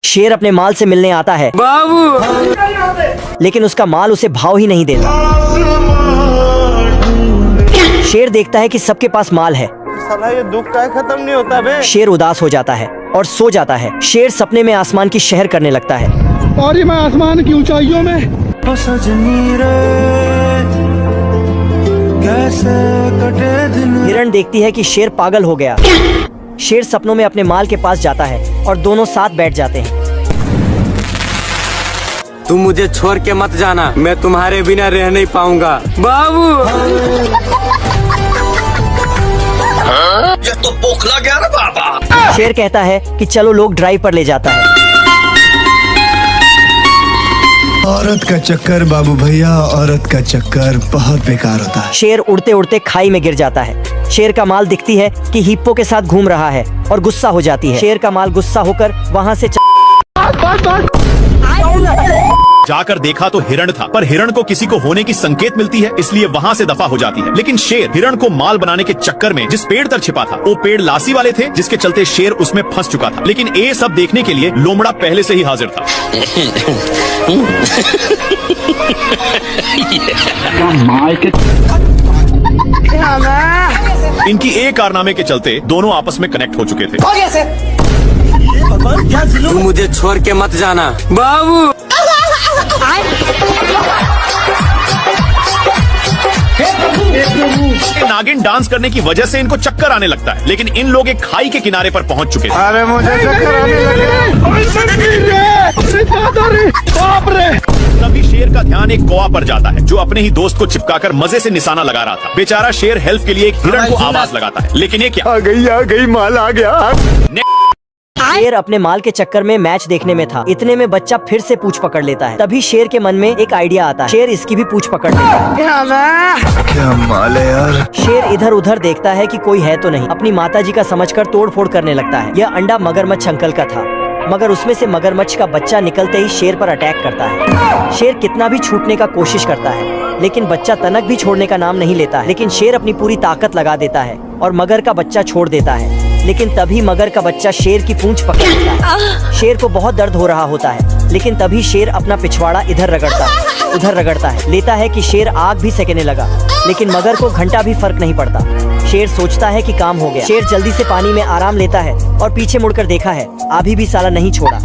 शेर अपने माल से मिलने आता है बाबू, लेकिन उसका माल उसे भाव ही नहीं देता। शेर देखता है कि सबके पास माल है। साला ये दुख का खत्म नहीं होता बे। शेर उदास हो जाता है और सो जाता है। शेर सपने में आसमान की शहर करने लगता है। और मैं आसमान की ऊंचाइयों में हिरण देखती है कि शेर पागल हो गया। शेर सपनों में अपने माल के पास जाता है और दोनों साथ बैठ जाते हैं। तुम मुझे छोड़ के मत जाना, मैं तुम्हारे बिना रह नहीं पाऊंगा बाबू। ये तो बोखला गया ना बाबा। शेर कहता है कि चलो लोग ड्राइव पर ले जाता है। औरत का चक्कर बाबू भैया, औरत का चक्कर बहुत बेकार होता है। शेर उड़ते उड़ते खाई में गिर जाता है। शेर का माल दिखती है कि हिप्पो के साथ घूम रहा है और गुस्सा हो जाती है। शेर का माल गुस्सा होकर वहाँ से जाकर देखा तो हिरण था, पर हिरण को किसी को होने की संकेत मिलती है, इसलिए वहाँ से दफा हो जाती है। लेकिन शेर हिरण को माल बनाने के चक्कर में जिस पेड़ तक छिपा था, वो पेड़ लासी वाले थे, जिसके चलते शेर उसमें फंस चुका था। लेकिन ये सब देखने के लिए लोमड़ा पहले से ही हाजिर था। इनकी एक कारनामे के चलते दोनों आपस में कनेक्ट हो चुके थे। तुम मुझे छोड़ के मत जाना बाबू। नागिन डांस करने की वजह से इनको चक्कर आने लगता है, लेकिन इन लोग एक खाई के किनारे पर पहुंच चुके थे। अरे मुझे चक्कर आने लगे। तभी शेर का ध्यान एक कौवा पर जाता है, जो अपने ही दोस्त को चिपकाकर मजे से निशाना लगा रहा था। बेचारा शेर हेल्प के लिए एक हिरण को आवाज लगाता है, लेकिन ये क्या? आ गई माल आ गया। शेर अपने माल के चक्कर में मैच देखने में था। इतने में बच्चा फिर से पूंछ पकड़ लेता है। तभी शेर के मन में एक आइडिया आता है। शेर इसकी भी पूंछ पकड़ लेता है। क्या माल है यार। शेर इधर उधर देखता है कि कोई है तो नहीं। अपनी माताजी का समझकर तोड़फोड़ करने लगता है। यह अंडा मगरमच्छ अंकल का था, मगर उसमें से मगरमच्छ का बच्चा निकलते ही शेर पर अटैक करता है। शेर कितना भी छूटने का कोशिश करता है, लेकिन बच्चा तनक भी छोड़ने का नाम नहीं लेता है। लेकिन शेर अपनी पूरी ताकत लगा देता है और मगर का बच्चा छोड़ देता है। लेकिन तभी मगर का बच्चा शेर की पूंछ पकड़ लेता है। शेर को बहुत दर्द हो रहा होता है, लेकिन तभी शेर अपना पिछवाड़ा इधर रगड़ता है, उधर रगड़ता है। लेता है कि शेर आग भी सेकने लगा, लेकिन मगर को घंटा भी फर्क नहीं पड़ता। शेर सोचता है कि काम हो गया। शेर जल्दी से पानी में आराम लेता है और पीछे मुड़कर देखा है, अभी भी साला नहीं छोड़ा।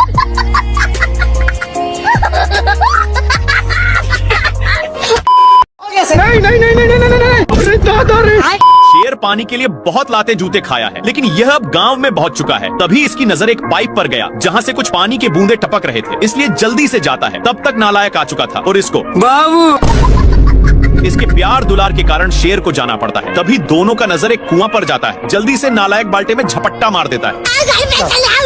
शेर पानी के लिए बहुत लाते जूते खाया है, लेकिन यह अब गांव में पहुंच चुका है। तभी इसकी नजर एक पाइप पर गया, जहां से कुछ पानी के बूंदे टपक रहे थे, इसलिए जल्दी से जाता है। तब तक नालायक आ चुका था और इसको बाबू इसके प्यार दुलार के कारण शेर को जाना पड़ता है। तभी दोनों का नजर एक कुआं पर जाता है। जल्दी से नालायक बाल्टे में झपट्टा मार देता है।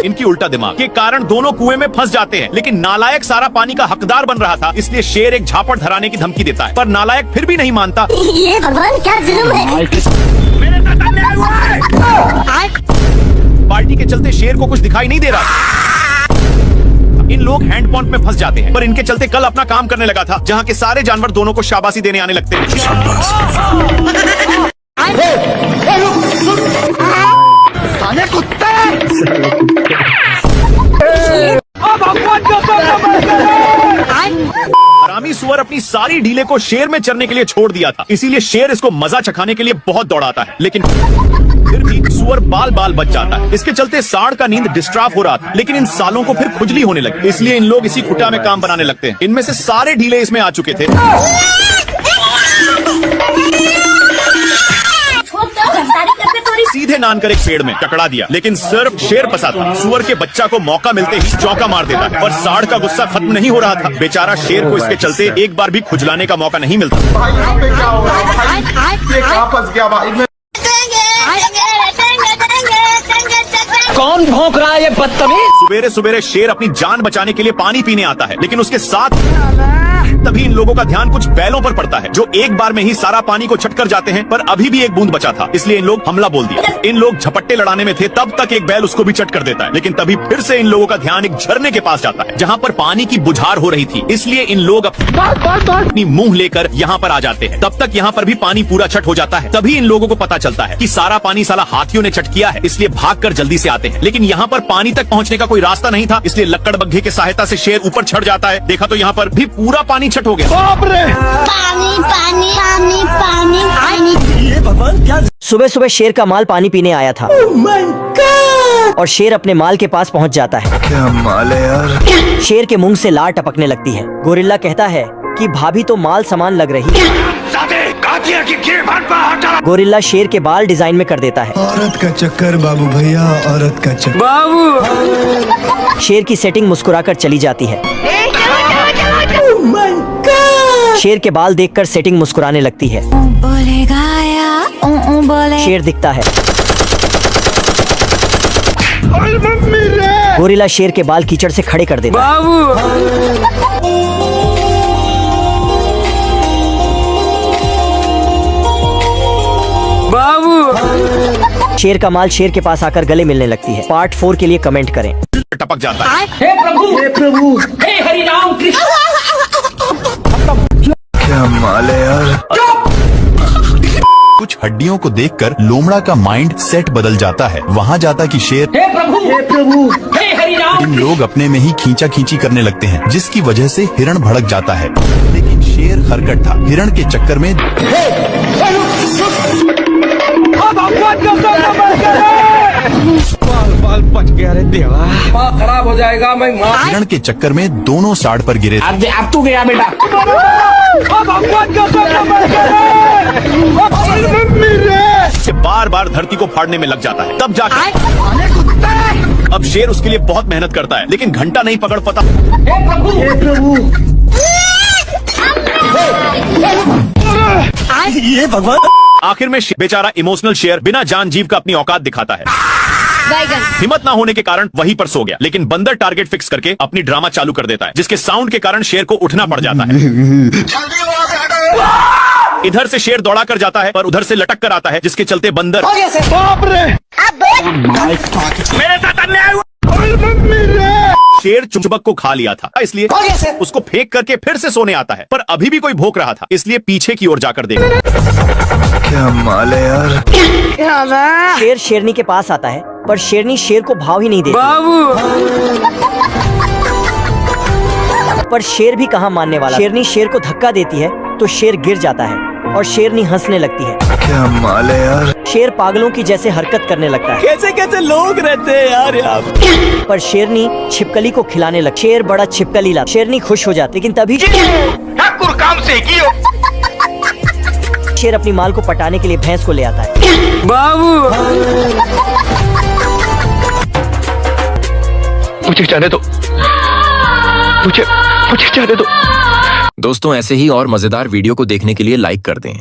इनकी उल्टा दिमाग के कारण दोनों कुएं में फंस जाते हैं, लेकिन नालायक सारा पानी का हकदार बन रहा था, इसलिए शेर एक झापड़ धराने की धमकी देता है, पर नालायक फिर भी नहीं मानता। ये भगवान क्या जुल्म है। बाल्टी के चलते शेर को कुछ दिखाई नहीं दे रहा। इन लोग हैंड पंप में फंस जाते हैं, पर इनके चलते कल अपना काम करने लगा था, जहाँ के सारे जानवर दोनों को शाबाशी देने आने लगते हैं। हरामी सुअर अपनी सारी ढीले को शेर में चरने के लिए छोड़ दिया था, इसीलिए शेर इसको मजा चखाने के लिए बहुत दौड़ाता है, लेकिन फिर भी सुअर बाल बाल बच जाता है। इसके चलते सांड का नींद डिस्टर्ब हो रहा था, लेकिन इन सालों को फिर खुजली होने लगी, इसलिए इन लोग इसी खुटा में काम बनाने लगते हैं। इनमें से सारे ढीले इसमें आ चुके थे। सीधे नान कर एक पेड़ में टकरा दिया, लेकिन सिर्फ शेर फंसा था। सुअर के बच्चा को मौका मिलते ही चौका मार देता है, पर सांड का गुस्सा खत्म नहीं हो रहा था। बेचारा शेर को इसके चलते एक बार भी खुजलाने का मौका नहीं मिलता। कौन भौंक रहा है ये बदतमीज? सुबेरे सुबेरे शेर अपनी जान बचाने के लिए पानी पीने आता है, लेकिन उसके साथ तभी इन लोगों का ध्यान कुछ बैलों पर पड़ता है जो एक बार में ही सारा पानी को छट कर जाते हैं, पर अभी भी एक बूंद बचा था, इसलिए इन लोग हमला बोल दिया। इन लोग झपट्टे लड़ाने में थे, तब तक एक बैल उसको भी चट कर देता है, लेकिन तभी फिर से इन लोगों का ध्यान एक झरने के पास जाता है जहाँ पर पानी की बुझार हो रही थी, इसलिए इन लोग अपनी मुंह लेकर यहाँ पर आ जाते हैं। तब तक यहाँ पर भी पानी पूरा छट हो जाता है। तभी इन लोगों को पता चलता है कि सारा पानी साला हाथियों ने चट किया है, इसलिए भागकर जल्दी से आते हैं। लेकिन यहाँ पर पानी तक पहुँचने का कोई रास्ता नहीं था, इसलिए लक्कड़ बग्घे की सहायता से शेर ऊपर चढ़ जाता है। देखा तो यहाँ पर भी पूरा पानी छट हो गया। पानी पानी पानी पानी पानी। सुबह सुबह शेर का माल पानी पीने आया था और शेर अपने माल के पास पहुंच जाता है। क्या माल है यार। शेर के मुंह से लार टपकने लगती है। गोरिल्ला कहता है कि भाभी तो माल समान लग रही है। गोरिल्ला शेर के बाल डिजाइन में कर देता है। औरत का चक्कर बाबू भैया, औरत का चक्कर। बाबू शेर की सेटिंग मुस्कुराकर चली जाती है। शेर के बाल देखकर सेटिंग मुस्कुराने लगती है। शेर दिखता है। गोरिल्ला शेर के बाल कीचड़ से खड़े कर देता है। बाबू बाबू शेर का माल शेर के पास आकर गले मिलने लगती है। पार्ट 4 के लिए कमेंट करें। टपक जाता है। क्या माल है यार। कुछ हड्डियों को देखकर लोमड़ा का माइंड सेट बदल जाता है। वहाँ जाता कि शेर इन लोग अपने में ही खींचा खींची करने लगते हैं, जिसकी वजह से हिरण भड़क जाता है। लेकिन शेर खरकट था। हिरण के चक्कर में बच गया रे देवा, खराब हो जाएगा। मैं हिरण के चक्कर में दोनों साइड पर गिरे थे। अब तू गया बेटा। बार बार धरती को फाड़ने में लग जाता है। तब जाकर अब शेर उसके लिए बहुत मेहनत करता है, लेकिन घंटा नहीं पकड़ पाता। ये भगवान। आखिर में बेचारा इमोशनल शेर बिना जान जीव का अपनी औकात दिखाता है। हिम्मत ना होने के कारण वहीं पर सो गया, लेकिन बंदर टारगेट फिक्स करके अपनी ड्रामा चालू कर देता है, जिसके साउंड के कारण शेर को उठना पड़ जाता है। इधर से शेर दौड़ा कर जाता है, पर उधर से लटक कर आता है, जिसके चलते बंदर मेरे साथ अन्याय हुआ। शेर चुंबक को खा लिया था, इसलिए उसको फेंक करके फिर से सोने आता है, पर अभी भी कोई भौंक रहा था, इसलिए पीछे की ओर जाकर देखा। क्या माल है यार। शेर शेरनी के पास आता है, पर शेरनी शेर को भाव ही नहीं देती। पर शेर भी कहाँ मानने वाला। शेरनी शेर को धक्का देती है तो शेर गिर जाता है और शेरनी हंसने लगती है। क्या माल है यार। शेर पागलों की जैसे हरकत करने लगता है। कैसे कैसे लोग रहते हैं यार यहाँ पे। पर शेरनी छिपकली को खिलाने लग। शेर बड़ा छिपकली ला। शेरनी खुश हो जाती, लेकिन तभी शेर अपनी माल को पटाने के लिए भैंस को ले आता है। बाबू मुझे जाने दो, मुझे जाने दो। दोस्तों, ऐसे ही और मजेदार वीडियो को देखने के लिए लाइक कर दें।